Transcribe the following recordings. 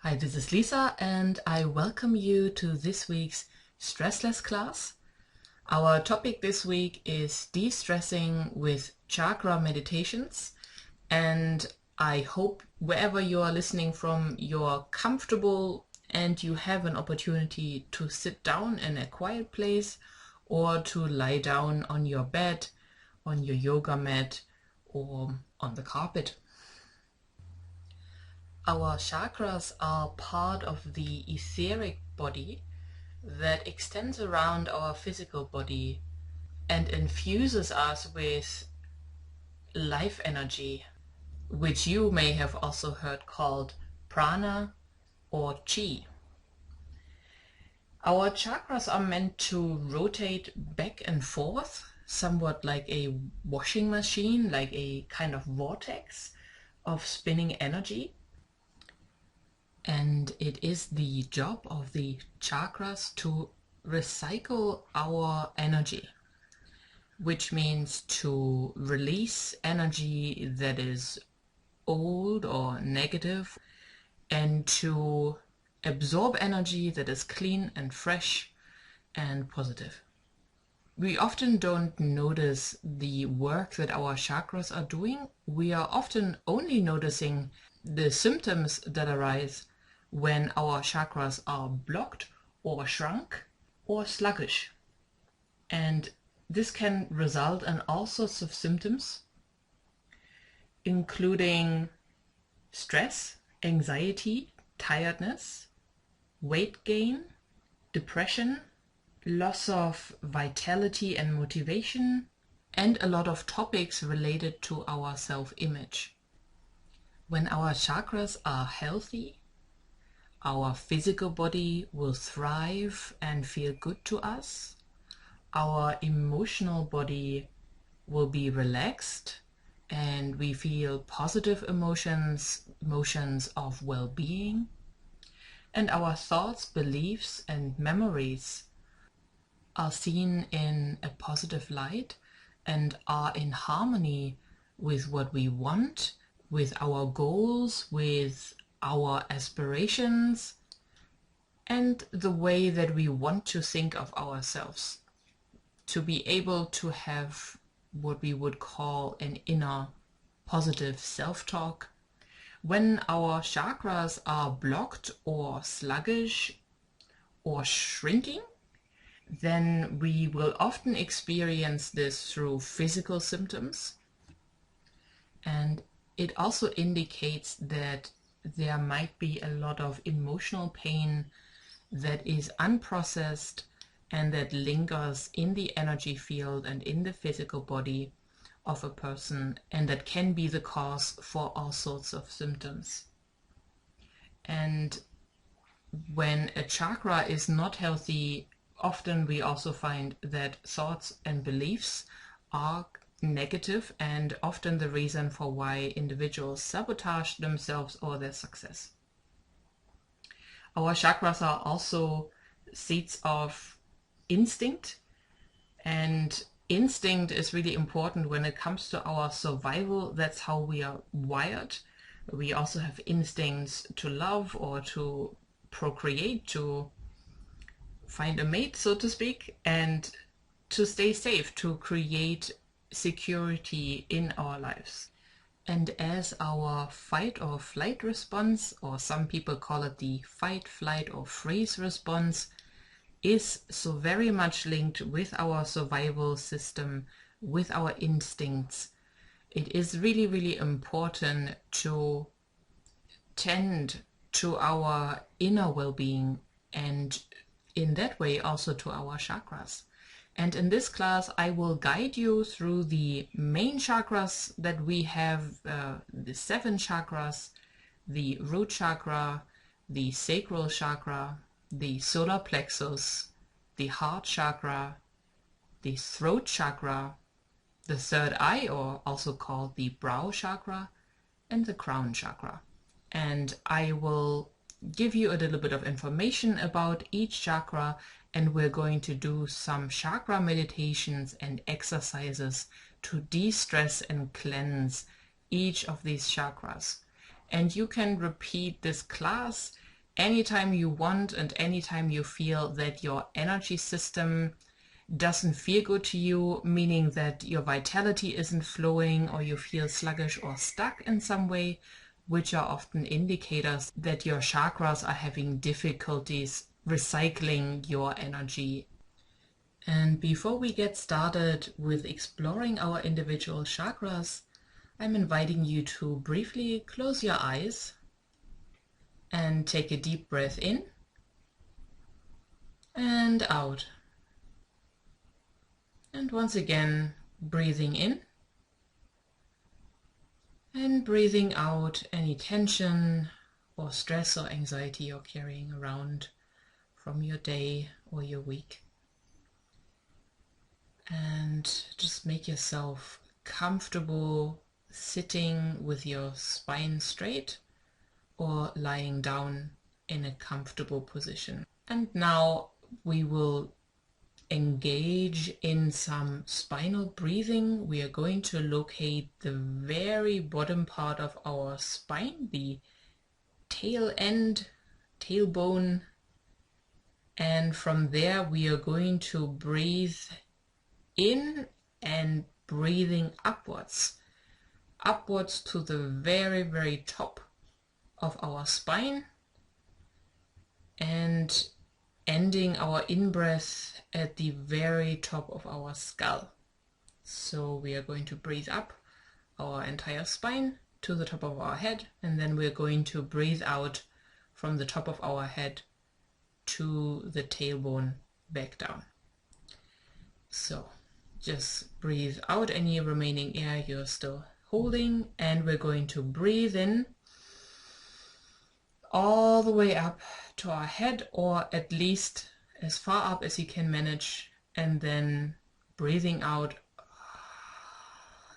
Hi, this is Lisa and I welcome you to this week's Stressless class. Our topic this week is de-stressing with chakra meditations, and I hope wherever you are listening from, you're comfortable and you have an opportunity to sit down in a quiet place or to lie down on your bed, on your yoga mat, or on the carpet. Our chakras are part of the etheric body that extends around our physical body and infuses us with life energy, which you may have also heard called prana or chi. Our chakras are meant to rotate back and forth, somewhat like a washing machine, like a kind of vortex of spinning energy. And it is the job of the chakras to recycle our energy, which means to release energy that is old or negative and to absorb energy that is clean and fresh and positive. We often don't notice the work that our chakras are doing. We are often only noticing the symptoms that arise when our chakras are blocked or shrunk or sluggish. And this can result in all sorts of symptoms, including stress, anxiety, tiredness, weight gain, depression, loss of vitality and motivation, and a lot of topics related to our self-image. When our chakras are healthy, our physical body will thrive and feel good to us. Our emotional body will be relaxed and we feel positive emotions of well-being. And our thoughts, beliefs, and memories are seen in a positive light and are in harmony with what we want, with our goals, with our aspirations, and the way that we want to think of ourselves, to be able to have what we would call an inner positive self-talk. When our chakras are blocked or sluggish or shrinking, then we will often experience this through physical symptoms. And it also indicates that there might be a lot of emotional pain that is unprocessed and that lingers in the energy field and in the physical body of a person, and that can be the cause for all sorts of symptoms. And when a chakra is not healthy, often we also find that thoughts and beliefs are negative and often the reason for why individuals sabotage themselves or their success. Our chakras are also seats of instinct, and instinct is really important when it comes to our survival. That's how we are wired. We also have instincts to love or to procreate, to find a mate, so to speak, and to stay safe, to create security in our lives. And as our fight or flight response, or some people call it the fight, flight, or freeze response, is so very much linked with our survival system, with our instincts, it is really, really important to tend to our inner well-being and in that way also to our chakras. And in this class, I will guide you through the main chakras that we have, the 7 chakras, the root chakra, the sacral chakra, the solar plexus, the heart chakra, the throat chakra, the third eye, or also called the brow chakra, and the crown chakra. And I will give you a little bit of information about each chakra, and we're going to do some chakra meditations and exercises to de-stress and cleanse each of these chakras. And you can repeat this class anytime you want and anytime you feel that your energy system doesn't feel good to you, meaning that your vitality isn't flowing or you feel sluggish or stuck in some way, which are often indicators that your chakras are having difficulties recycling your energy. And before we get started with exploring our individual chakras, I'm inviting you to briefly close your eyes and take a deep breath in and out. And once again, breathing in and breathing out any tension or stress or anxiety you're carrying around from your day or your week. And just make yourself comfortable sitting with your spine straight or lying down in a comfortable position. And now we will engage in some spinal breathing. We are going to locate the very bottom part of our spine, the tail end, tailbone, and from there we are going to breathe in and breathing upwards to the very, very top of our spine and ending our in-breath at the very top of our skull. So we are going to breathe up our entire spine to the top of our head, and then we're going to breathe out from the top of our head to the tailbone back down. So just breathe out any remaining air you're still holding, and we're going to breathe in all the way up to our head, or at least as far up as you can manage, and then breathing out,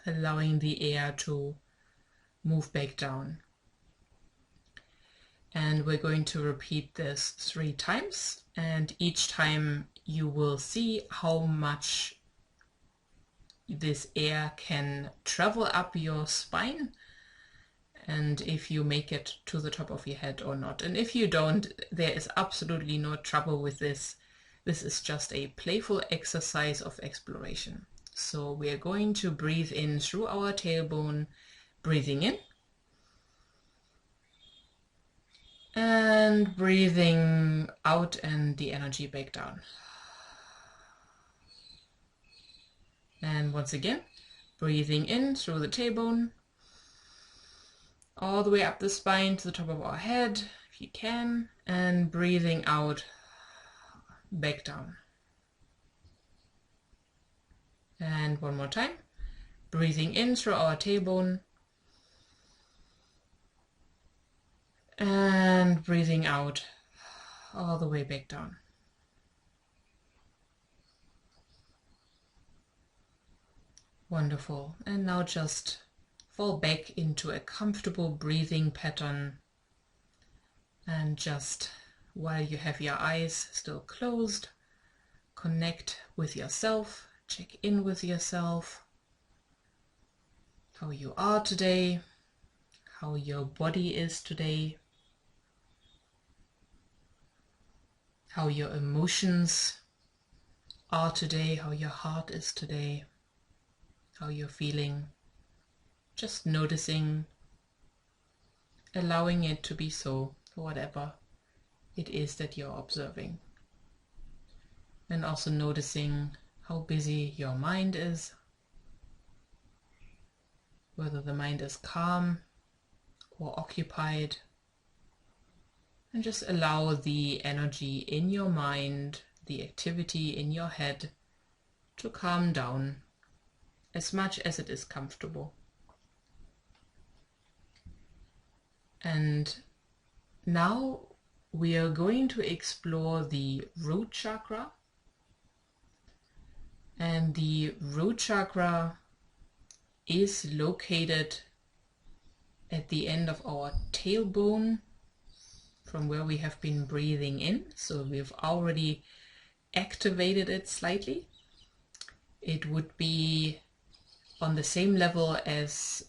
allowing the air to move back down. And we're going to repeat this 3 times, and each time you will see how much this air can travel up your spine, and if you make it to the top of your head or not. And if you don't, there is absolutely no trouble with this. This is just a playful exercise of exploration. So we are going to breathe in through our tailbone, breathing in and breathing out and the energy back down. And once again, breathing in through the tailbone, all the way up the spine to the top of our head, if you can, and breathing out back down. And one more time, breathing in through our tailbone, and breathing out all the way back down. Wonderful. And now just fall back into a comfortable breathing pattern, and just while you have your eyes still closed, connect with yourself, check in with yourself, how you are today, how your body is today, how your emotions are today, how your heart is today, how you're feeling. Just noticing, allowing it to be so, whatever it is that you're observing. And also noticing how busy your mind is, whether the mind is calm or occupied. And just allow the energy in your mind, the activity in your head, to calm down as much as it is comfortable. And now we are going to explore the root chakra. And the root chakra is located at the end of our tailbone, from where we have been breathing in. So we've already activated it slightly. It would be on the same level as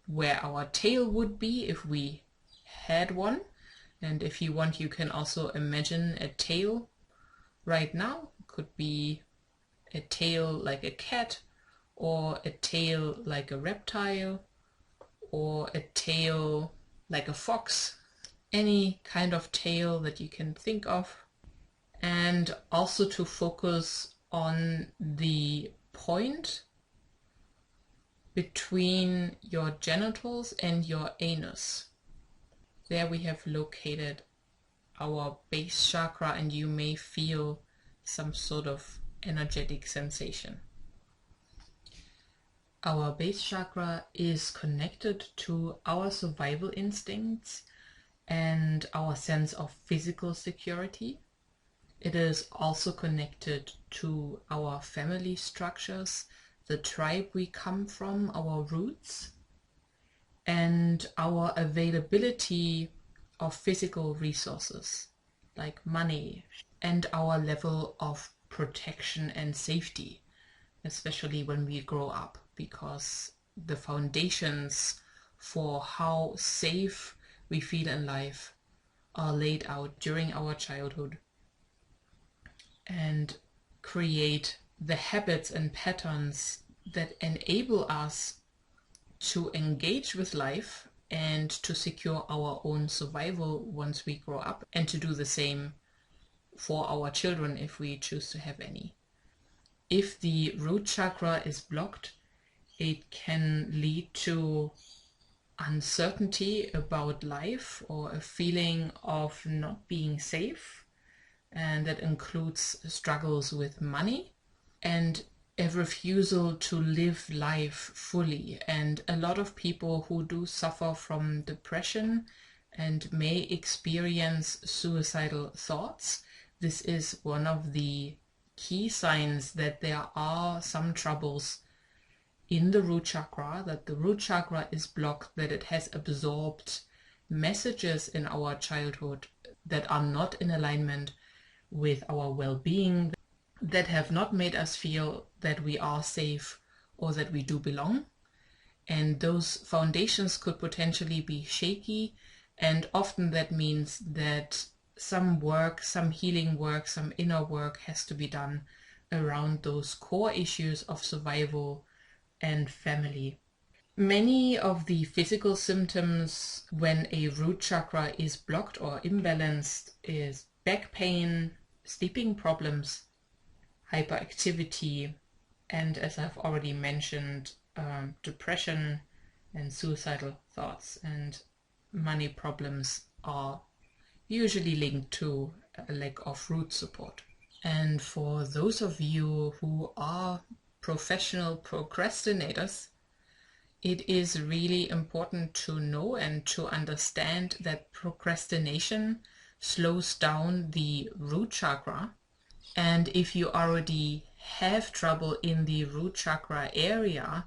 where our tail would be if we had one. And if you want, you can also imagine a tail right now. It could be a tail like a cat, or a tail like a reptile, or a tail like a fox. Any kind of tail that you can think of. And also to focus on the point between your genitals and your anus. There we have located our base chakra, and you may feel some sort of energetic sensation. Our base chakra is connected to our survival instincts and our sense of physical security. It is also connected to our family structures, the tribe we come from, our roots, and our availability of physical resources like money, and our level of protection and safety, especially when we grow up, because the foundations for how safe we feel in life are laid out during our childhood and create the habits and patterns that enable us to engage with life and to secure our own survival once we grow up, and to do the same for our children if we choose to have any. If the root chakra is blocked, it can lead to uncertainty about life or a feeling of not being safe, and that includes struggles with money and a refusal to live life fully. And a lot of people who do suffer from depression and may experience suicidal thoughts, this is one of the key signs that there are some troubles in the root chakra, that the root chakra is blocked, that it has absorbed messages in our childhood that are not in alignment with our well-being, that have not made us feel that we are safe or that we do belong. And those foundations could potentially be shaky, and often that means that some work, some healing work, some inner work has to be done around those core issues of survival and family. Many of the physical symptoms when a root chakra is blocked or imbalanced is back pain, sleeping problems, hyperactivity, and, as I've already mentioned, depression and suicidal thoughts. And money problems are usually linked to a lack of root support. And for those of you who are professional procrastinators, it is really important to know and to understand that procrastination slows down the root chakra. And if you already have trouble in the root chakra area,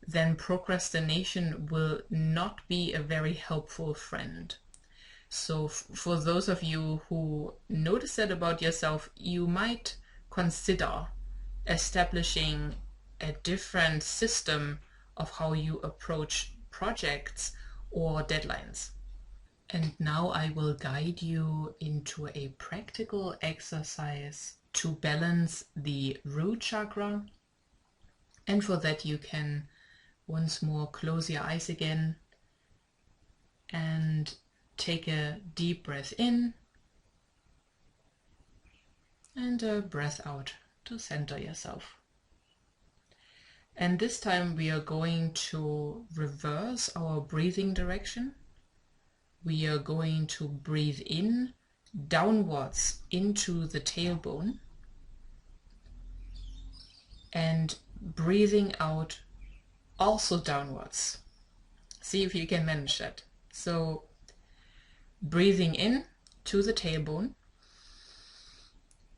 then procrastination will not be a very helpful friend. So for those of you who notice that about yourself, you might consider establishing a different system of how you approach projects or deadlines. And now I will guide you into a practical exercise to balance the root chakra. And for that you can once more close your eyes again and take a deep breath in and a breath out to center yourself. And this time we are going to reverse our breathing direction. We are going to breathe in downwards into the tailbone and breathing out also downwards. See if you can manage that. So breathing in to the tailbone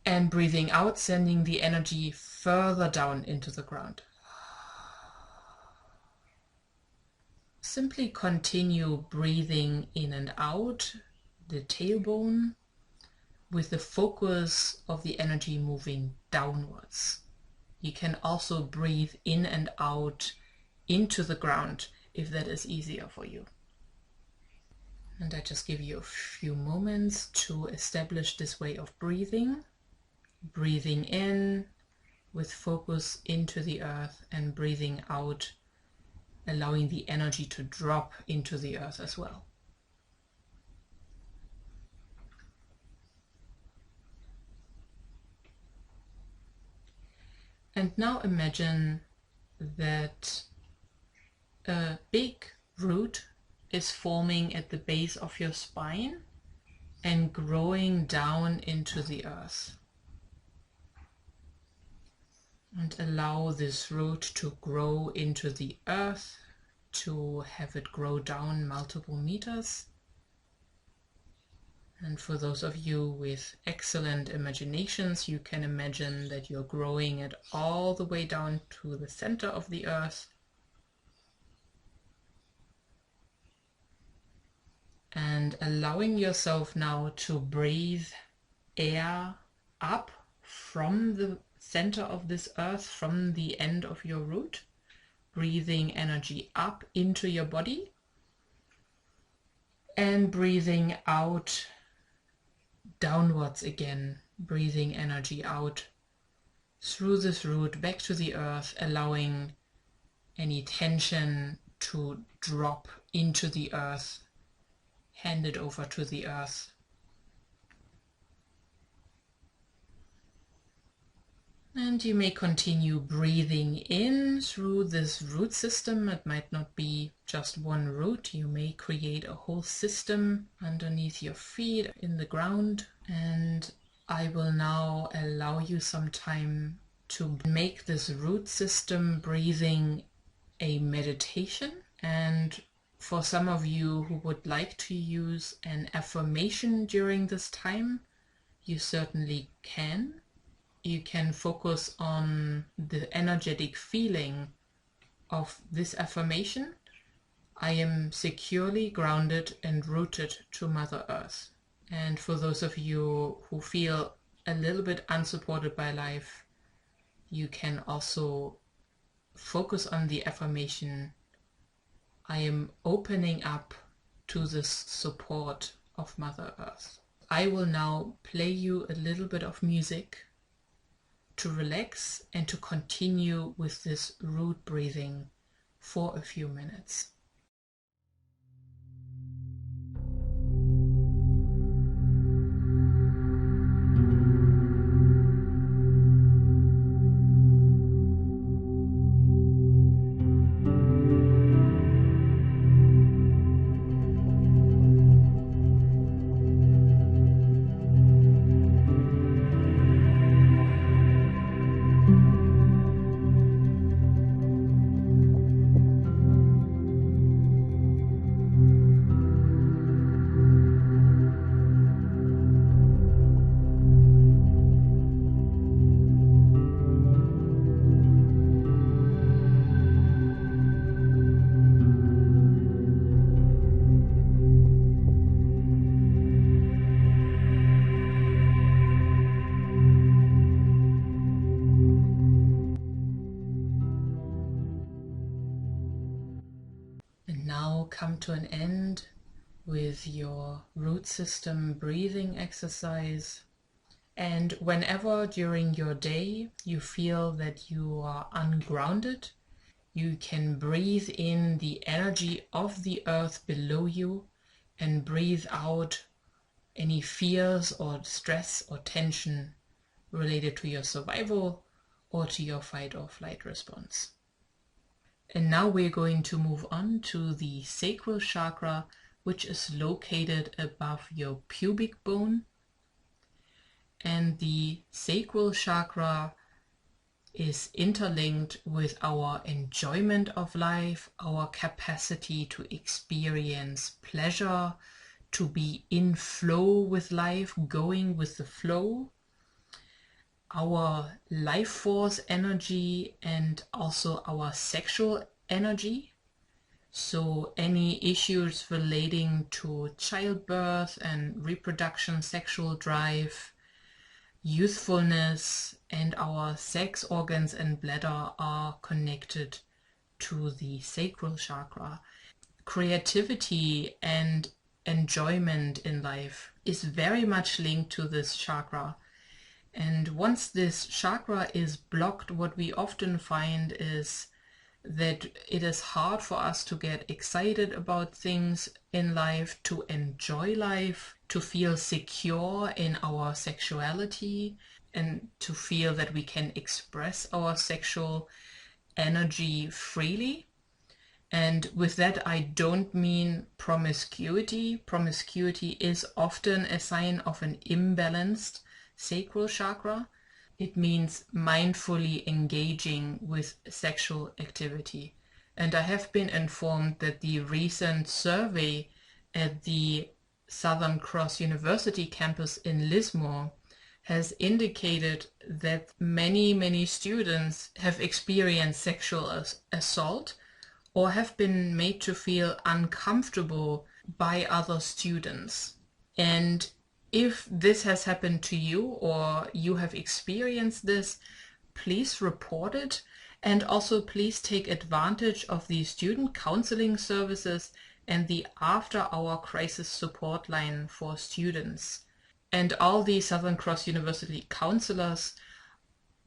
and breathing out, sending the energy further down into the ground. Simply continue breathing in and out the tailbone with the focus of the energy moving downwards. You can also breathe in and out into the ground if that is easier for you. And I just give you a few moments to establish this way of breathing. Breathing in with focus into the earth, and breathing out, allowing the energy to drop into the earth as well. And now imagine that a big root is forming at the base of your spine and growing down into the earth. And allow this root to grow into the earth, to have it grow down multiple meters. And for those of you with excellent imaginations, you can imagine that you're growing it all the way down to the center of the earth. And allowing yourself now to breathe air up from the center of this earth, from the end of your root, breathing energy up into your body, and breathing out downwards again, breathing energy out through this root back to the earth, allowing any tension to drop into the earth, hand it over to the earth. And you may continue breathing in through this root system. It might not be just one root. You may create a whole system underneath your feet in the ground. And I will now allow you some time to make this root system breathing a meditation. And for some of you who would like to use an affirmation during this time, you certainly can. You can focus on the energetic feeling of this affirmation. I am securely grounded and rooted to Mother Earth. And for those of you who feel a little bit unsupported by life, you can also focus on the affirmation. I am opening up to this support of Mother Earth. I will now play you a little bit of music to relax and to continue with this root breathing for a few minutes. Now come to an end with your root system breathing exercise. And whenever during your day you feel that you are ungrounded, you can breathe in the energy of the earth below you and breathe out any fears or stress or tension related to your survival or to your fight or flight response. And now we're going to move on to the sacral chakra, which is located above your pubic bone. And the sacral chakra is interlinked with our enjoyment of life, our capacity to experience pleasure, to be in flow with life, going with the flow, our life force energy, and also our sexual energy. So any issues relating to childbirth and reproduction, sexual drive, youthfulness, and our sex organs and bladder are connected to the sacral chakra. Creativity and enjoyment in life is very much linked to this chakra. And once this chakra is blocked, what we often find is that it is hard for us to get excited about things in life, to enjoy life, to feel secure in our sexuality, and to feel that we can express our sexual energy freely. And with that, I don't mean promiscuity. Promiscuity is often a sign of an imbalanced sacral chakra. It means mindfully engaging with sexual activity. And I have been informed that the recent survey at the Southern Cross University campus in Lismore has indicated that many students have experienced sexual assault or have been made to feel uncomfortable by other students. And if this has happened to you or you have experienced this, please report it, and also please take advantage of the student counseling services and the after-hour crisis support line for students. And all the Southern Cross University counselors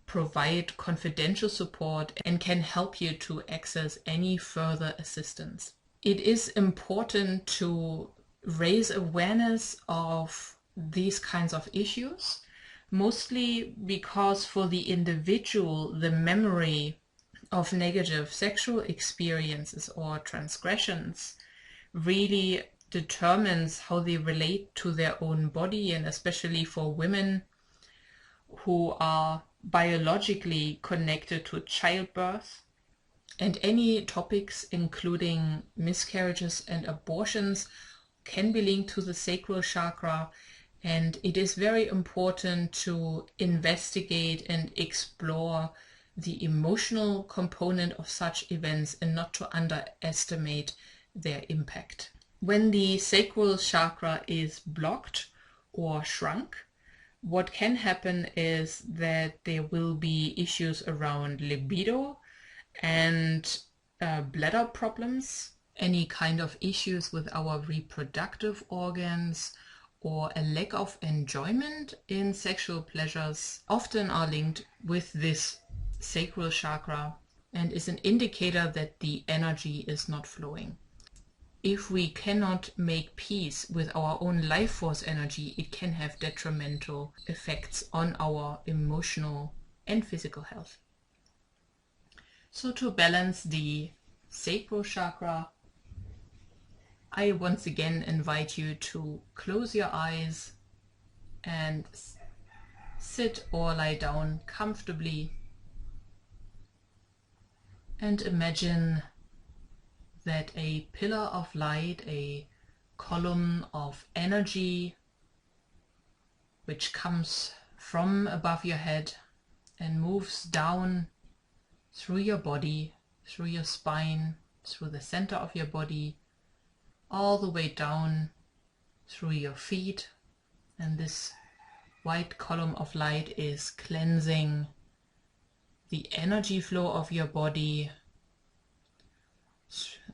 provide confidential support and can help you to access any further assistance. It is important to raise awareness of these kinds of issues, mostly because for the individual, the memory of negative sexual experiences or transgressions really determines how they relate to their own body, and especially for women who are biologically connected to childbirth and any topics including miscarriages and abortions can be linked to the sacral chakra. And it is very important to investigate and explore the emotional component of such events and not to underestimate their impact. When the sacral chakra is blocked or shrunk, what can happen is that there will be issues around libido and bladder problems, any kind of issues with our reproductive organs, or a lack of enjoyment in sexual pleasures often are linked with this sacral chakra and is an indicator that the energy is not flowing. If we cannot make peace with our own life force energy, it can have detrimental effects on our emotional and physical health. So to balance the sacral chakra, I once again invite you to close your eyes and sit or lie down comfortably and imagine that a pillar of light, a column of energy which comes from above your head and moves down through your body, through your spine, through the center of your body, all the way down through your feet. And this white column of light is cleansing the energy flow of your body,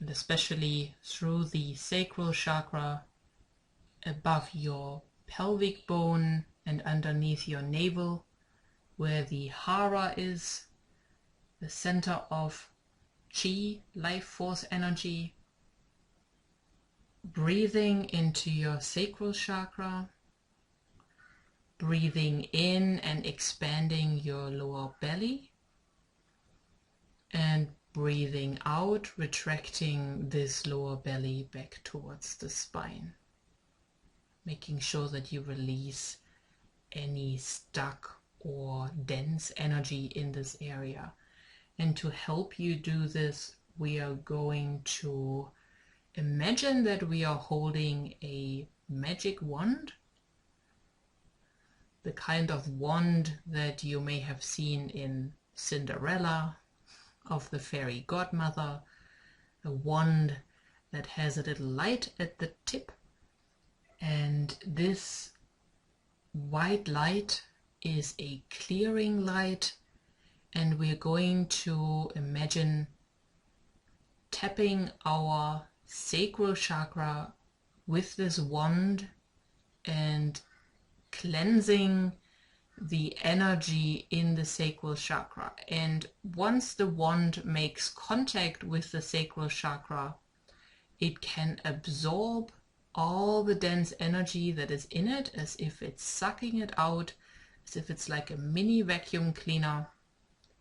and especially through the sacral chakra above your pelvic bone and underneath your navel, where the hara is, the center of chi, life force energy. Breathing into your sacral chakra, breathing in and expanding your lower belly, and breathing out, retracting this lower belly back towards the spine, making sure that you release any stuck or dense energy in this area. And to help you do this, we are going to imagine that we are holding a magic wand, the kind of wand that you may have seen in Cinderella, of the fairy godmother, a wand that has a little light at the tip. And this white light is a clearing light, and we're going to imagine tapping our sacral chakra with this wand and cleansing the energy in the sacral chakra. And once the wand makes contact with the sacral chakra, it can absorb all the dense energy that is in it, as if it's sucking it out, as if it's like a mini vacuum cleaner.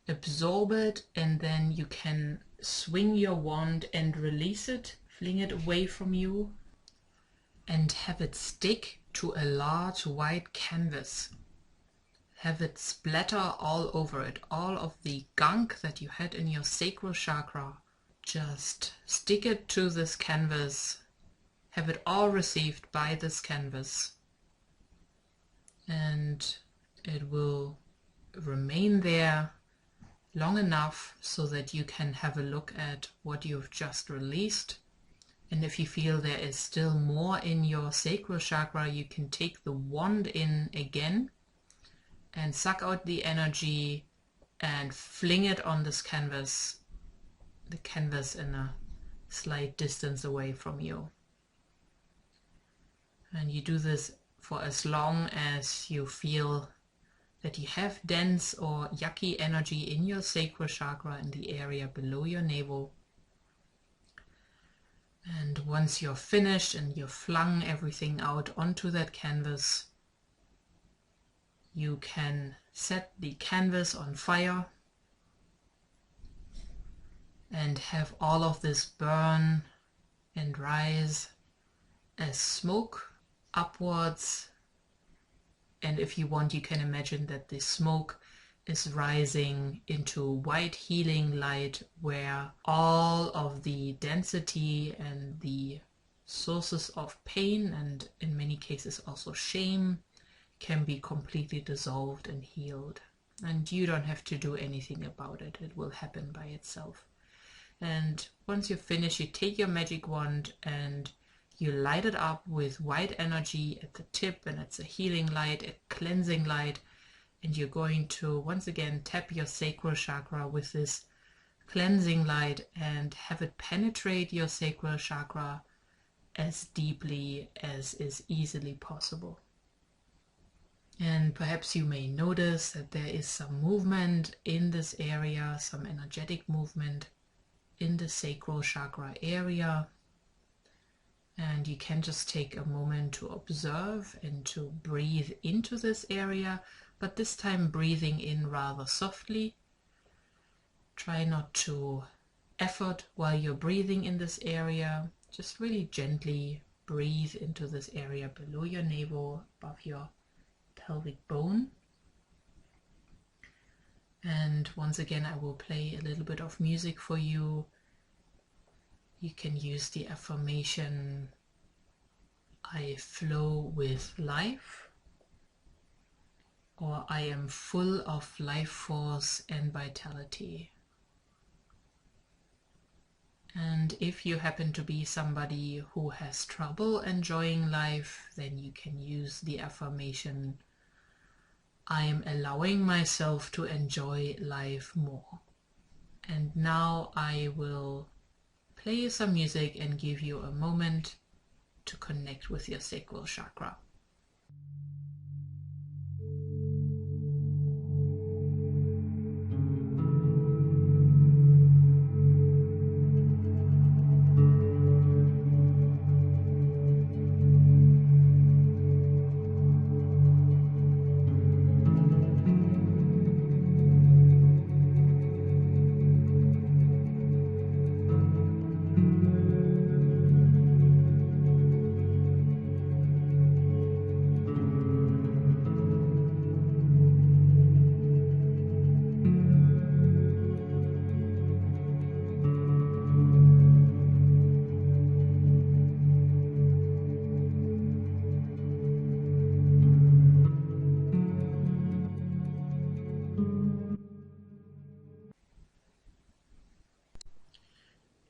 Absorb it, and then you can swing your wand and release it, fling it away from you, and have it stick to a large white canvas. Have it splatter all over it, all of the gunk that you had in your sacral chakra. Just stick it to this canvas, have it all received by this canvas, and it will remain there long enough so that you can have a look at what you've just released. And if you feel there is still more in your sacral chakra, you can take the wand in again and suck out the energy and fling it on this canvas, the canvas in a slight distance away from you. And you do this for as long as you feel that you have dense or yucky energy in your sacral chakra, in the area below your navel. And once you're finished and you've flung everything out onto that canvas, you can set the canvas on fire and have all of this burn and rise as smoke upwards. And if you want, you can imagine that the smoke is rising into white healing light, where all of the density and the sources of pain, and in many cases also shame, can be completely dissolved and healed. And you don't have to do anything about it. It will happen by itself. And once you're finished, you take your magic wand and you light it up with white energy at the tip, and it's a healing light, a cleansing light. And you're going to once again tap your sacral chakra with this cleansing light and have it penetrate your sacral chakra as deeply as is easily possible. And perhaps you may notice that there is some movement in this area, some energetic movement in the sacral chakra area. And you can just take a moment to observe and to breathe into this area, but this time breathing in rather softly. Try not to effort while you're breathing in this area. Just really gently breathe into this area below your navel, above your pelvic bone. And once again, I will play a little bit of music for you. You can use the affirmation, I flow with life, or I am full of life force and vitality. And if you happen to be somebody who has trouble enjoying life, then you can use the affirmation, I am allowing myself to enjoy life more. And now I will play some music and give you a moment to connect with your sacral chakra.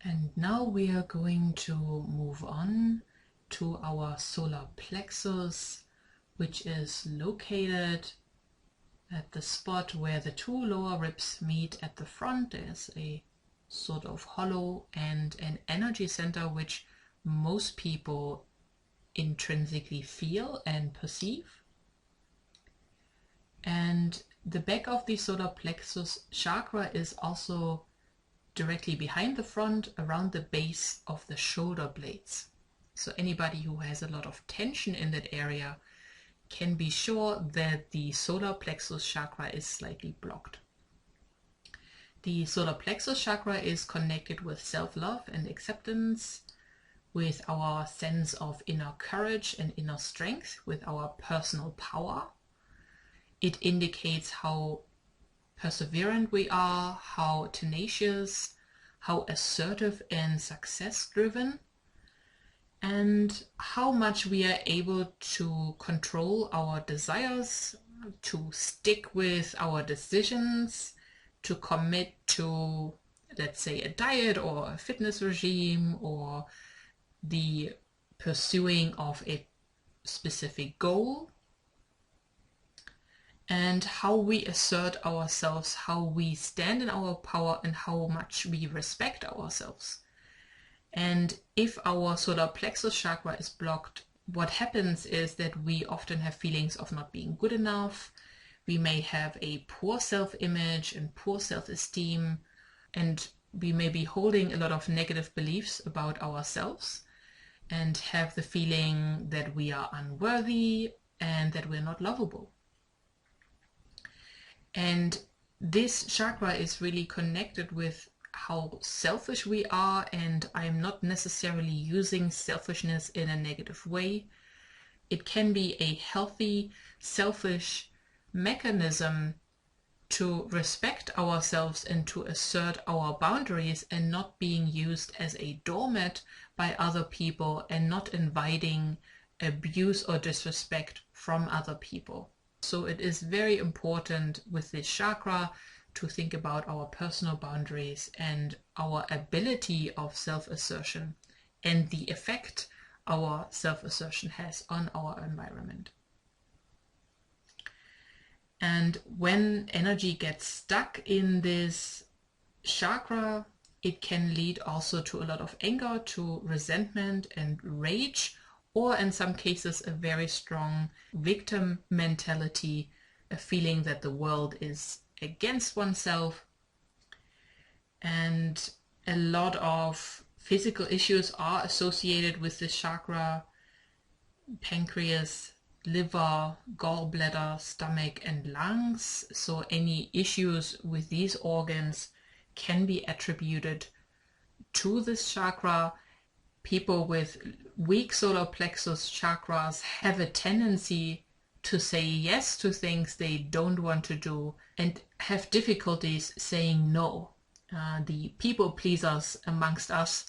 And now we are going to move on to our solar plexus, which is located at the spot where the two lower ribs meet at the front. There's a sort of hollow and an energy center which most people intrinsically feel and perceive. And the back of the solar plexus chakra is also directly behind the front, around the base of the shoulder blades. So anybody who has a lot of tension in that area can be sure that the solar plexus chakra is slightly blocked. The solar plexus chakra is connected with self-love and acceptance, with our sense of inner courage and inner strength, with our personal power. It indicates how perseverant we are, how tenacious, how assertive and success-driven, and how much we are able to control our desires, to stick with our decisions, to commit to, let's say, a diet or a fitness regime, or the pursuing of a specific goal, and how we assert ourselves, how we stand in our power, and how much we respect ourselves. And if our solar plexus chakra is blocked, what happens is that we often have feelings of not being good enough. We may have a poor self-image and poor self-esteem, and we may be holding a lot of negative beliefs about ourselves and have the feeling that we are unworthy and that we're not lovable. And this chakra is really connected with how selfish we are, and I'm not necessarily using selfishness in a negative way. It can be a healthy, selfish mechanism to respect ourselves and to assert our boundaries, and not being used as a doormat by other people, and not inviting abuse or disrespect from other people. So it is very important with this chakra to think about our personal boundaries and our ability of self-assertion and the effect our self-assertion has on our environment. And when energy gets stuck in this chakra, it can lead also to a lot of anger, to resentment and rage, or in some cases a very strong victim mentality, a feeling that the world is against oneself. And a lot of physical issues are associated with this chakra: pancreas, liver, gallbladder, stomach and lungs. So any issues with these organs can be attributed to this chakra. People with weak solar plexus chakras have a tendency to say yes to things they don't want to do, and have difficulties saying no. The people pleasers amongst us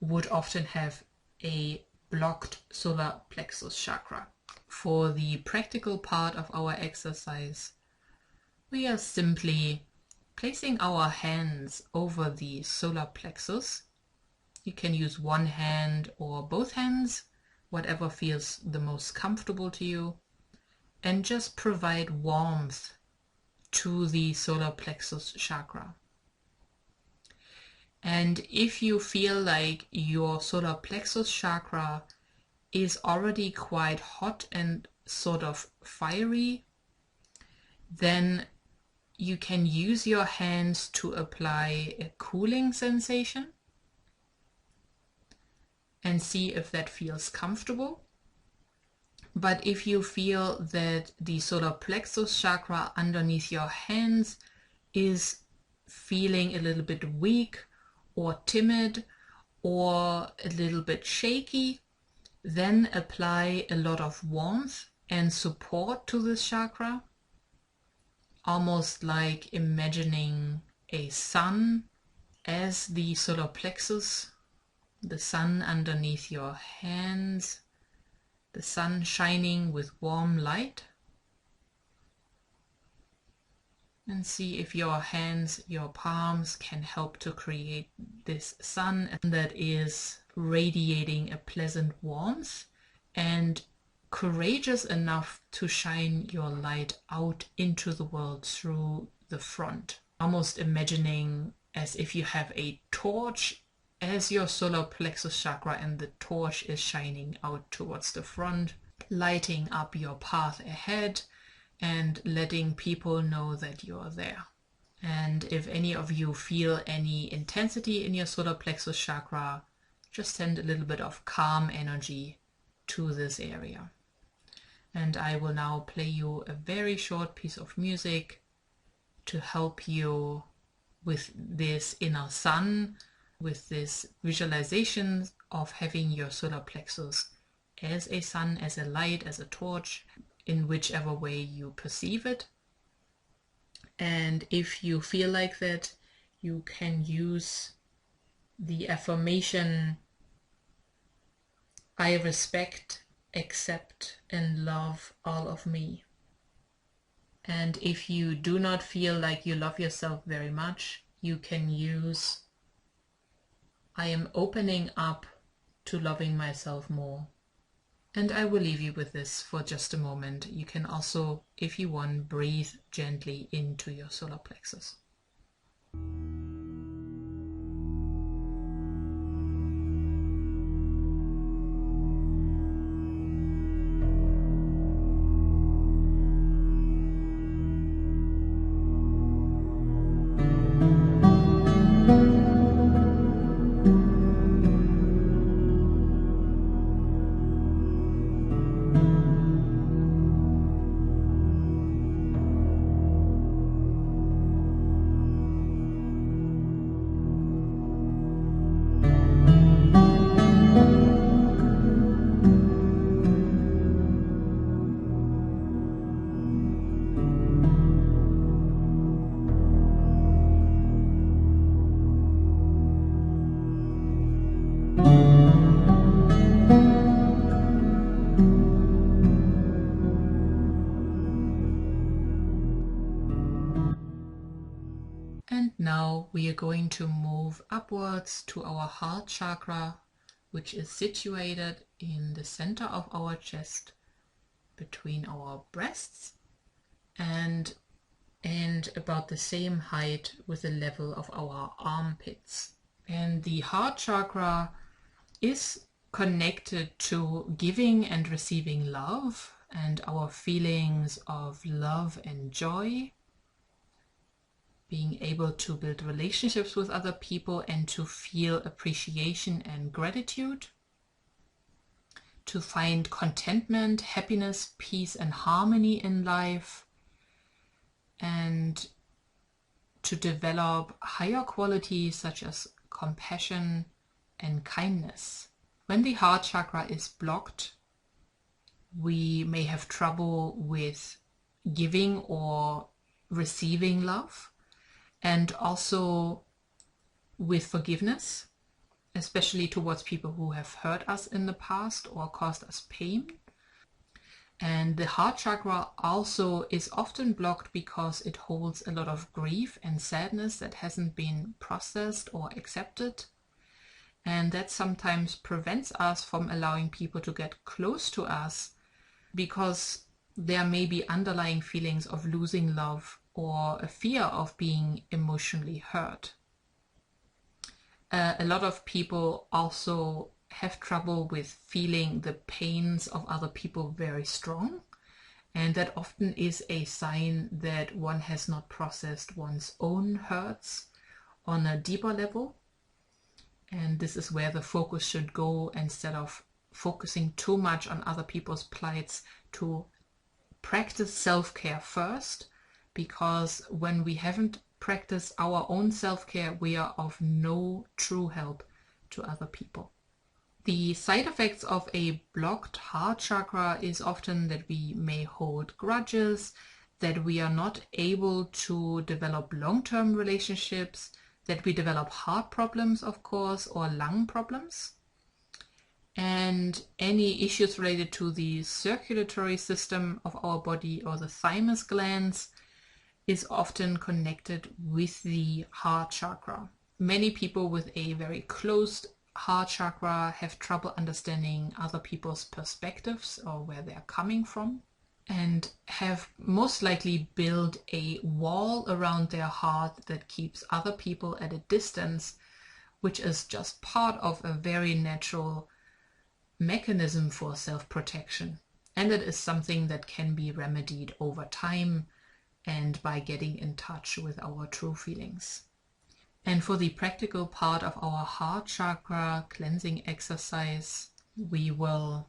would often have a blocked solar plexus chakra. For the practical part of our exercise, we are simply placing our hands over the solar plexus. You can use one hand or both hands, whatever feels the most comfortable to you, and just provide warmth to the solar plexus chakra. And if you feel like your solar plexus chakra is already quite hot and sort of fiery, then you can use your hands to apply a cooling sensation and see if that feels comfortable. But if you feel that the solar plexus chakra underneath your hands is feeling a little bit weak or timid or a little bit shaky, then apply a lot of warmth and support to this chakra, almost like imagining a sun as the solar plexus, the sun underneath your hands, the sun shining with warm light. And see if your hands, your palms can help to create this sun that is radiating a pleasant warmth and courageous enough to shine your light out into the world through the front. Almost imagining as if you have a torch as your solar plexus chakra, and the torch is shining out towards the front, lighting up your path ahead and letting people know that you're there. And if any of you feel any intensity in your solar plexus chakra, just send a little bit of calm energy to this area. And I will now play you a very short piece of music to help you with this inner sun, with this visualization of having your solar plexus as a sun, as a light, as a torch, in whichever way you perceive it. And if you feel like that, you can use the affirmation, I respect, accept, and love all of me. And if you do not feel like you love yourself very much, you can use, I am opening up to loving myself more. And I will leave you with this for just a moment. You can also, if you want, breathe gently into your solar plexus. And now we are going to move upwards to our heart chakra, which is situated in the center of our chest, between our breasts, and about the same height with the level of our armpits. And the heart chakra is connected to giving and receiving love and our feelings of love and joy, being able to build relationships with other people and to feel appreciation and gratitude, to find contentment, happiness, peace, and harmony in life, and to develop higher qualities such as compassion and kindness. When the heart chakra is blocked, we may have trouble with giving or receiving love, and also with forgiveness, especially towards people who have hurt us in the past or caused us pain. And the heart chakra also is often blocked because it holds a lot of grief and sadness that hasn't been processed or accepted. And that sometimes prevents us from allowing people to get close to us because there may be underlying feelings of losing love or a fear of being emotionally hurt. A lot of people also have trouble with feeling the pains of other people very strong, and that often is a sign that one has not processed one's own hurts on a deeper level. And this is where the focus should go, instead of focusing too much on other people's plights, to practice self-care first, because when we haven't practiced our own self-care, we are of no true help to other people. The side effects of a blocked heart chakra is often that we may hold grudges, that we are not able to develop long-term relationships, that we develop heart problems, of course, or lung problems. And any issues related to the circulatory system of our body or the thymus glands is often connected with the heart chakra. Many people with a very closed heart chakra have trouble understanding other people's perspectives or where they're coming from, and have most likely built a wall around their heart that keeps other people at a distance, which is just part of a very natural mechanism for self-protection. And it is something that can be remedied over time and by getting in touch with our true feelings. And for the practical part of our heart chakra cleansing exercise, we will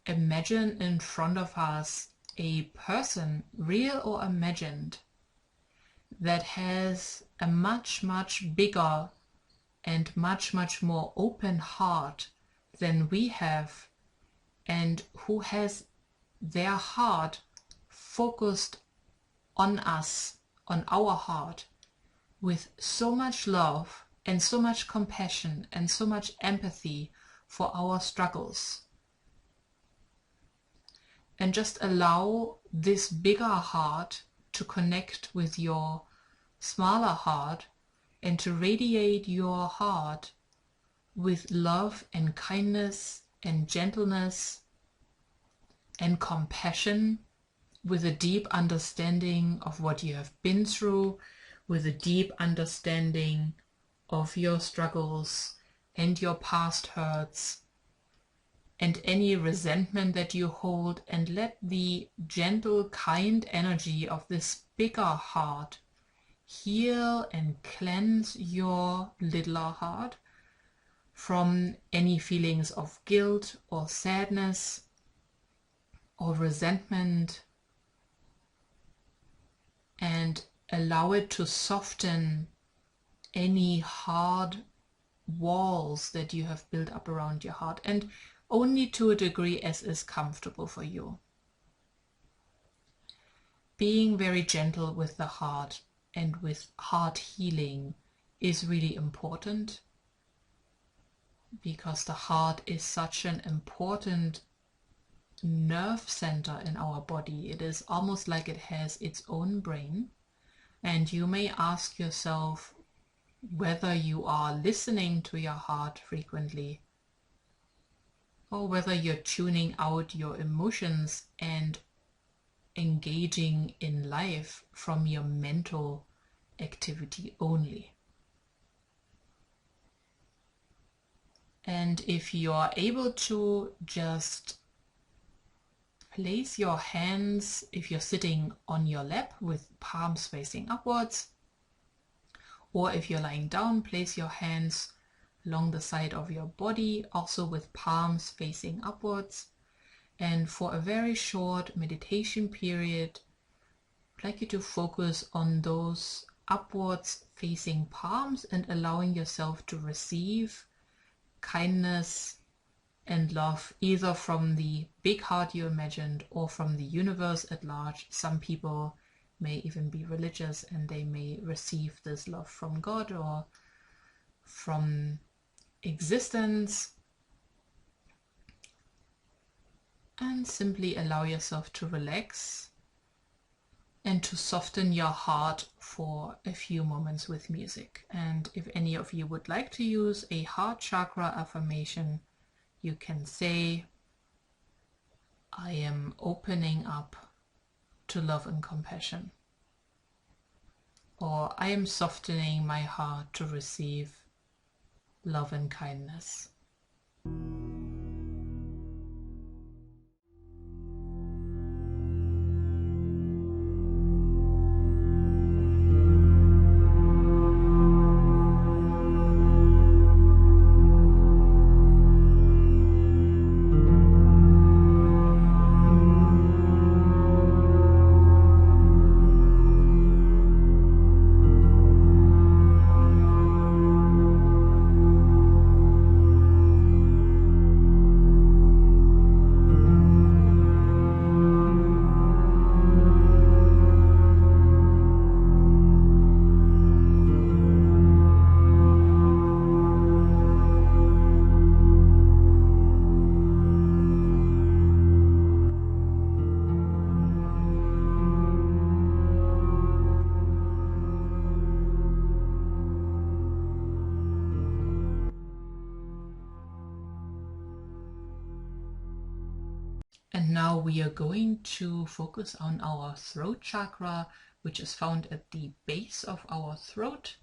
imagine in front of us a person, real or imagined, that has a much, much bigger and much, much more open heart than we have, and who has their heart focused on us, on our heart, with so much love and so much compassion and so much empathy for our struggles. And just allow this bigger heart to connect with your smaller heart and to radiate your heart with love and kindness and gentleness and compassion, with a deep understanding of what you have been through, with a deep understanding of your struggles and your past hurts and any resentment that you hold, and let the gentle, kind energy of this bigger heart heal and cleanse your littler heart from any feelings of guilt or sadness or resentment, and allow it to soften any hard walls that you have built up around your heart, and only to a degree as is comfortable for you. Being very gentle with the heart and with heart healing is really important, because the heart is such an important nerve center in our body. It is almost like it has its own brain. And you may ask yourself whether you are listening to your heart frequently, or whether you're tuning out your emotions and engaging in life from your mental activity only. And if you are able to just place your hands, if you're sitting on your lap with palms facing upwards, or if you're lying down, place your hands along the side of your body, also with palms facing upwards. And for a very short meditation period, I'd like you to focus on those upwards facing palms and allowing yourself to receive kindness and love, either from the big heart you imagined or from the universe at large. Some people may even be religious and they may receive this love from God or from existence. And simply allow yourself to relax and to soften your heart for a few moments with music. And if any of you would like to use a heart chakra affirmation, you can say, I am opening up to love and compassion, or I am softening my heart to receive love and kindness. And now we are going to focus on our throat chakra, which is found at the base of our throat.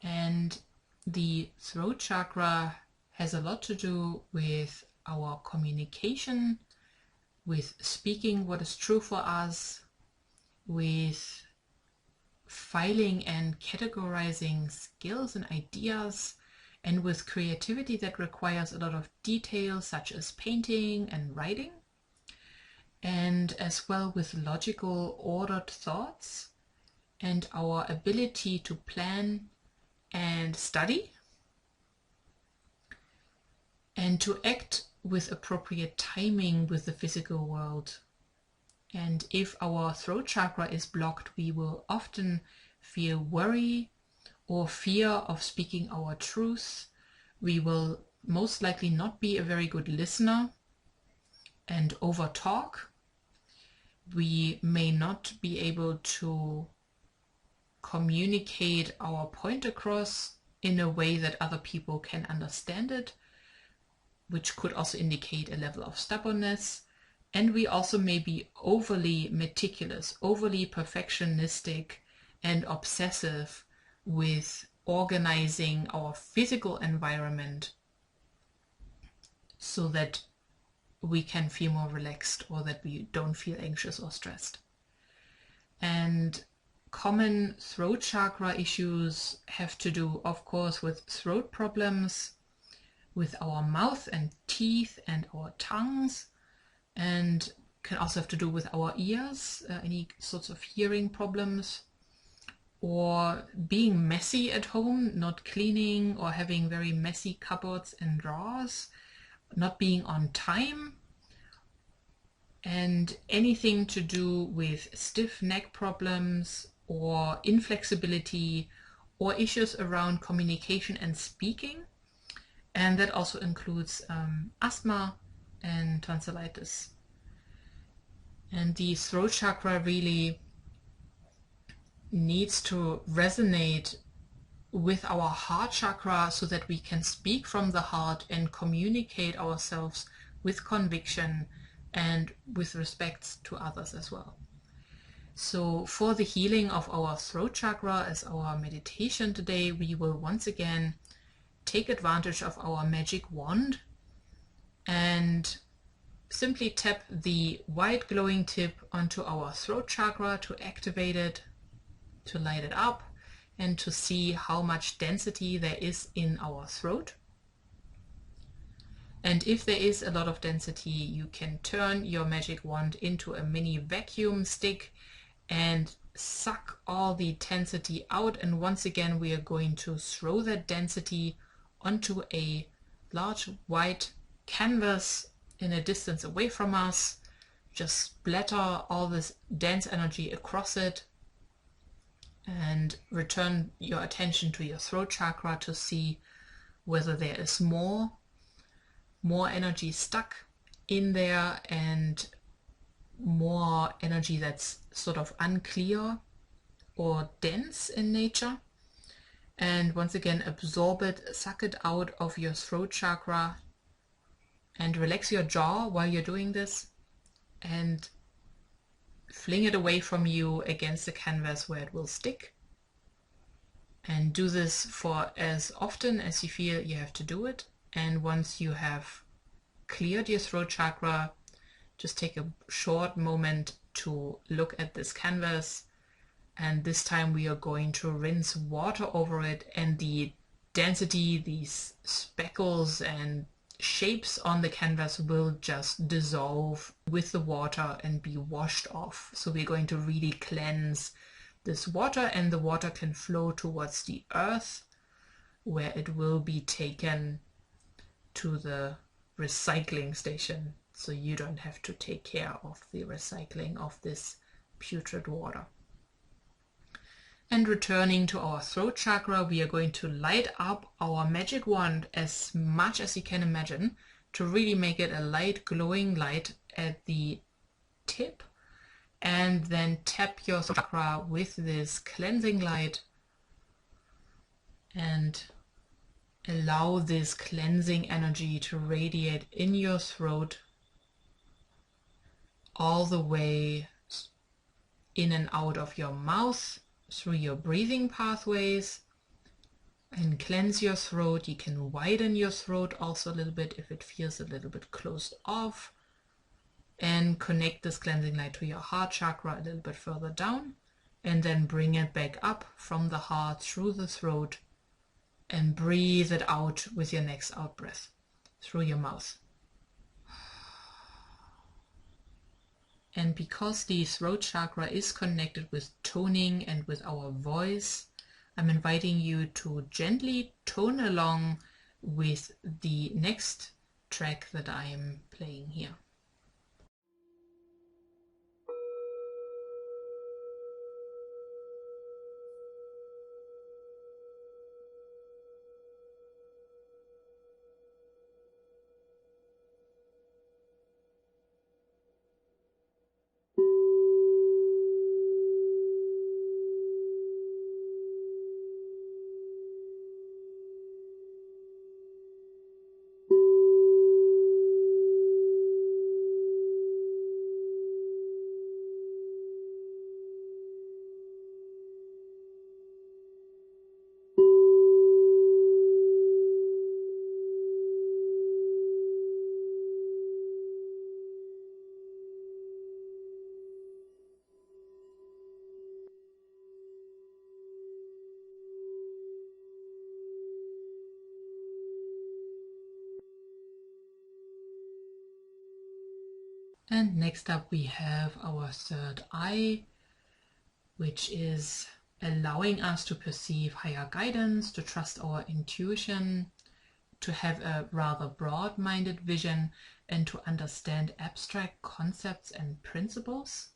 And The throat chakra has a lot to do with our communication, with speaking what is true for us, with filing and categorizing skills and ideas, and with creativity that requires a lot of detail, such as painting and writing, and as well with logical, ordered thoughts and our ability to plan and study and to act with appropriate timing with the physical world. And if our throat chakra is blocked, we will often feel worry or fear of speaking our truth. We will most likely not be a very good listener and overtalk. We may not be able to communicate our point across in a way that other people can understand it, which could also indicate a level of stubbornness. And we also may be overly meticulous, overly perfectionistic, and obsessive with organizing our physical environment so that we can feel more relaxed or that we don't feel anxious or stressed. And common throat chakra issues have to do, of course, with throat problems, with our mouth and teeth and our tongues, and can also have to do with our ears, any sorts of hearing problems, or being messy at home, not cleaning, or having very messy cupboards and drawers, not being on time, and anything to do with stiff neck problems or inflexibility or issues around communication and speaking. And that also includes asthma and tonsillitis. And the throat chakra really needs to resonate with our heart chakra so that we can speak from the heart and communicate ourselves with conviction and with respect to others as well. So for the healing of our throat chakra as our meditation today, we will once again take advantage of our magic wand and simply tap the white glowing tip onto our throat chakra to activate it, to light it up, and to see how much density there is in our throat. And if there is a lot of density, you can turn your magic wand into a mini vacuum stick and suck all the density out. And once again, we are going to throw that density onto a large white canvas in a distance away from us. Just splatter all this dense energy across it and return your attention to your throat chakra to see whether there is more energy stuck in there and more energy that's sort of unclear or dense in nature. And once again, absorb it, suck it out of your throat chakra, and relax your jaw while you're doing this, and fling it away from you against the canvas where it will stick. And do this for as often as you feel you have to do it. And once you have cleared your throat chakra, just take a short moment to look at this canvas. And this time we are going to rinse water over it, and the density, these speckles and shapes on the canvas will just dissolve with the water and be washed off. So we're going to really cleanse this water, and the water can flow towards the earth where it will be taken to the recycling station, so you don't have to take care of the recycling of this putrid water. And returning to our throat chakra, we are going to light up our magic wand as much as you can imagine to really make it a light glowing light at the tip, and then tap your chakra with this cleansing light and allow this cleansing energy to radiate in your throat all the way in and out of your mouth, through your breathing pathways, and cleanse your throat. You can widen your throat also a little bit if it feels a little bit closed off, and connect this cleansing light to your heart chakra a little bit further down, and then bring it back up from the heart through the throat and breathe it out with your next out breath through your mouth. And because the throat chakra is connected with toning and with our voice, I'm inviting you to gently tone along with the next track that I am playing here. And next up we have our third eye, which is allowing us to perceive higher guidance, to trust our intuition, to have a rather broad-minded vision, and to understand abstract concepts and principles.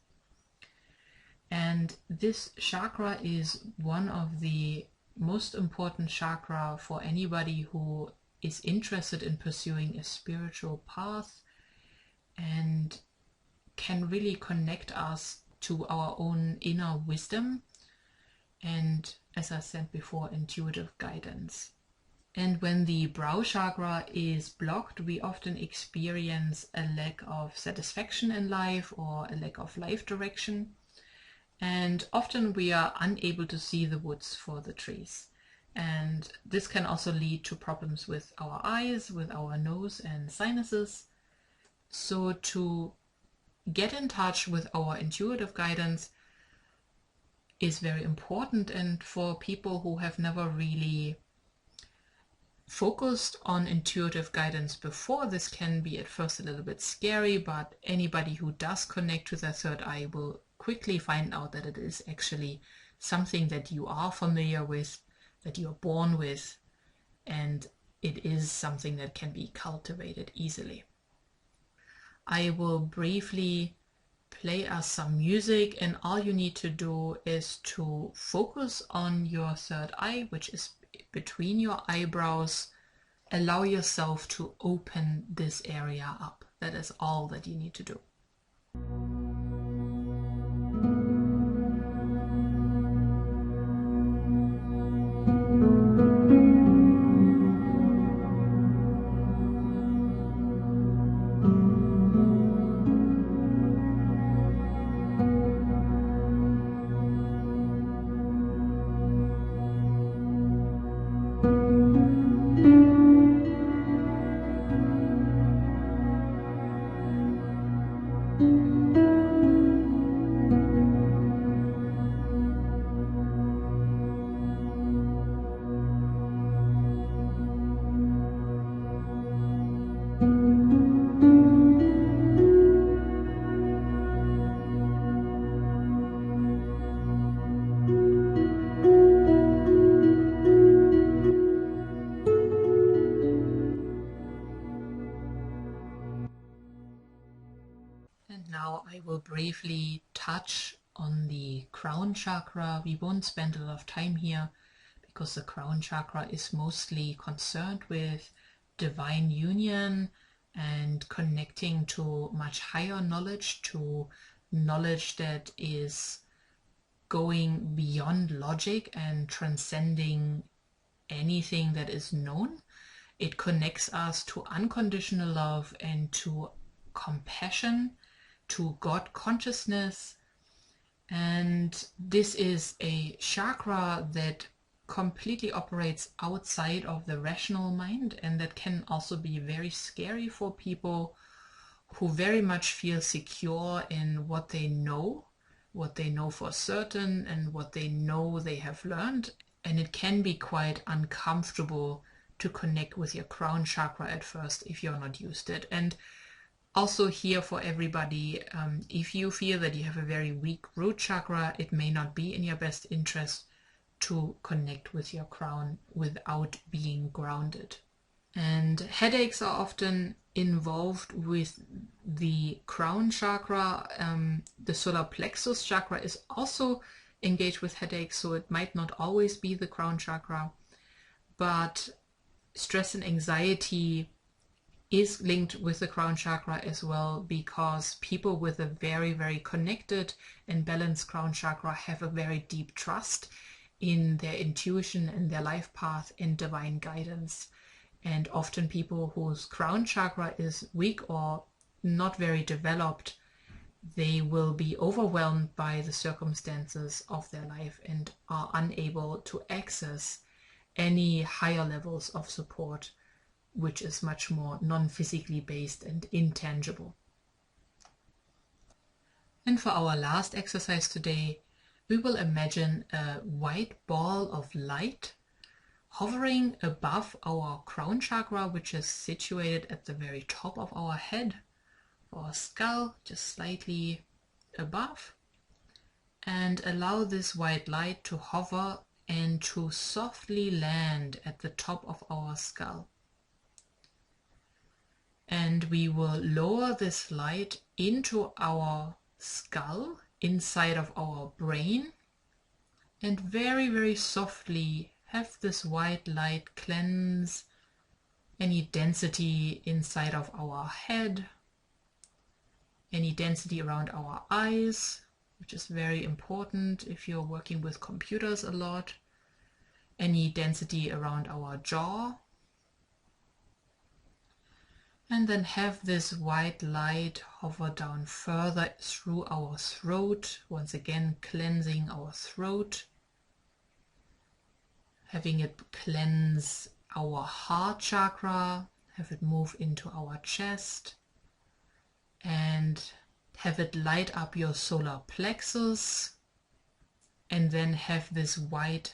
And this chakra is one of the most important chakra for anybody who is interested in pursuing a spiritual path, and can really connect us to our own inner wisdom and, as I said before, intuitive guidance. And when the brow chakra is blocked, we often experience a lack of satisfaction in life or a lack of life direction, and often we are unable to see the woods for the trees. And this can also lead to problems with our eyes, with our nose and sinuses. So to get in touch with our intuitive guidance is very important, and for people who have never really focused on intuitive guidance before, this can be at first a little bit scary, but anybody who does connect to their third eye will quickly find out that it is actually something that you are familiar with, that you are born with, and it is something that can be cultivated easily. I will briefly play us some music, and all you need to do is to focus on your third eye, which is between your eyebrows. Allow yourself to open this area up. That is all that you need to do. And now I will briefly touch on the crown chakra. We won't spend a lot of time here because the crown chakra is mostly concerned with divine union and connecting to much higher knowledge, to knowledge that is going beyond logic and transcending anything that is known. It connects us to unconditional love and to compassion, to God consciousness. And this is a chakra that completely operates outside of the rational mind, and that can also be very scary for people who very much feel secure in what they know for certain, and what they know they have learned. And it can be quite uncomfortable to connect with your crown chakra at first if you're not used to it. And also here for everybody, if you feel that you have a very weak root chakra, it may not be in your best interest to connect with your crown without being grounded. And headaches are often involved with the crown chakra. The solar plexus chakra is also engaged with headaches, so it might not always be the crown chakra, but stress and anxiety is linked with the crown chakra as well, because people with a very, very connected and balanced crown chakra have a very deep trust in their intuition and their life path and divine guidance. And often people whose crown chakra is weak or not very developed, they will be overwhelmed by the circumstances of their life and are unable to access any higher levels of support, which is much more non-physically based and intangible. And for our last exercise today, we will imagine a white ball of light hovering above our crown chakra, which is situated at the very top of our head, our skull, just slightly above. And allow this white light to hover and to softly land at the top of our skull. And we will lower this light into our skull, inside of our brain, and very, very softly have this white light cleanse any density inside of our head, any density around our eyes, which is very important if you're working with computers a lot, any density around our jaw, and then have this white light hover down further through our throat, once again cleansing our throat, having it cleanse our heart chakra, have it move into our chest, and have it light up your solar plexus, and then have this white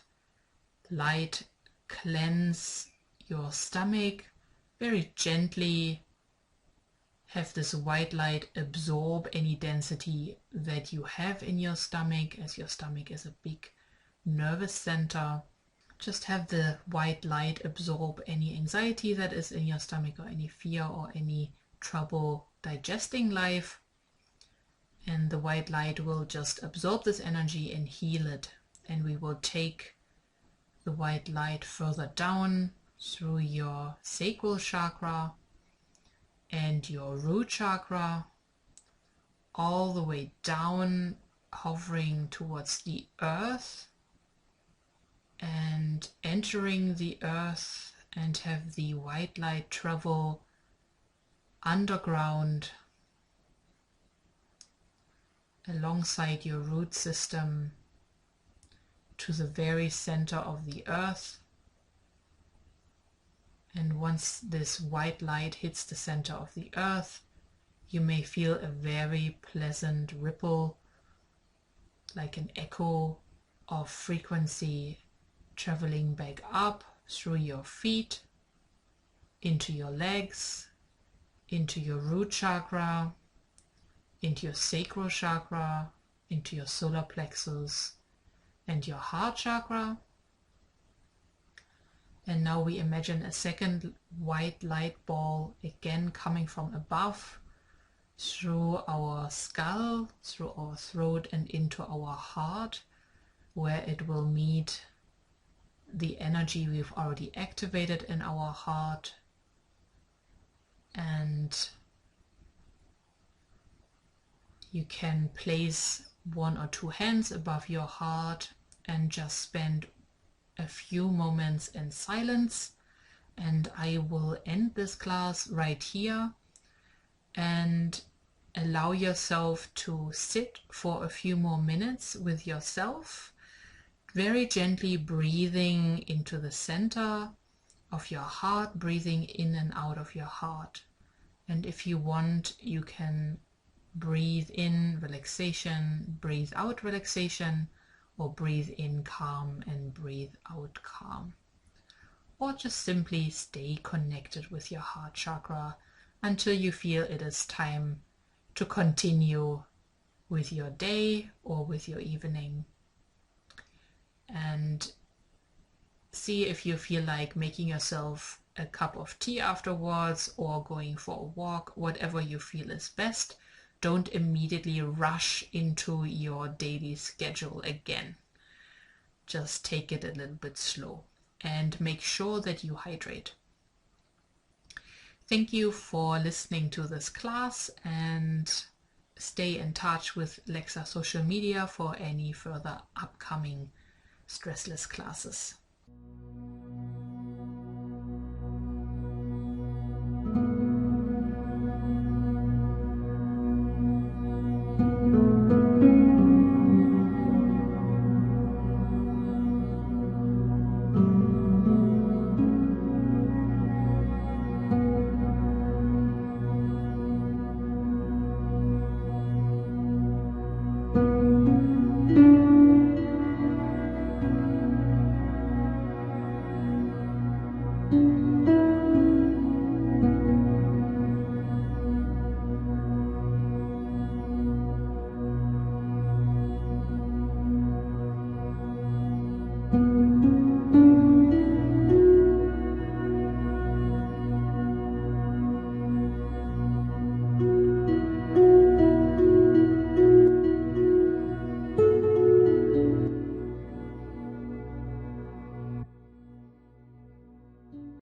light cleanse your stomach very gently. Have this white light absorb any density that you have in your stomach, as your stomach is a big nervous center. Just have the white light absorb any anxiety that is in your stomach, or any fear, or any trouble digesting life. And the white light will just absorb this energy and heal it. And we will take the white light further down through your sacral chakra and your root chakra, all the way down, hovering towards the earth, and entering the earth, and have the white light travel underground alongside your root system to the very center of the earth. And once this white light hits the center of the earth, you may feel a very pleasant ripple, like an echo of frequency, traveling back up through your feet, into your legs, into your root chakra, into your sacral chakra, into your solar plexus and your heart chakra. And now we imagine a second white light ball, again coming from above, through our skull, through our throat, and into our heart, where it will meet the energy we've already activated in our heart. And you can place one or two hands above your heart and just spend a few moments in silence. And I will end this class right here, and allow yourself to sit for a few more minutes with yourself. Very gently breathing into the center of your heart, breathing in and out of your heart. And if you want, you can breathe in relaxation, breathe out relaxation, or breathe in calm and breathe out calm. Or just simply stay connected with your heart chakra until you feel it is time to continue with your day or with your evening. And see if you feel like making yourself a cup of tea afterwards or going for a walk, whatever you feel is best. Don't immediately rush into your daily schedule again. Just take it a little bit slow and make sure that you hydrate. Thank you for listening to this class, and stay in touch with LEXSA social media for any further upcoming stressless classes.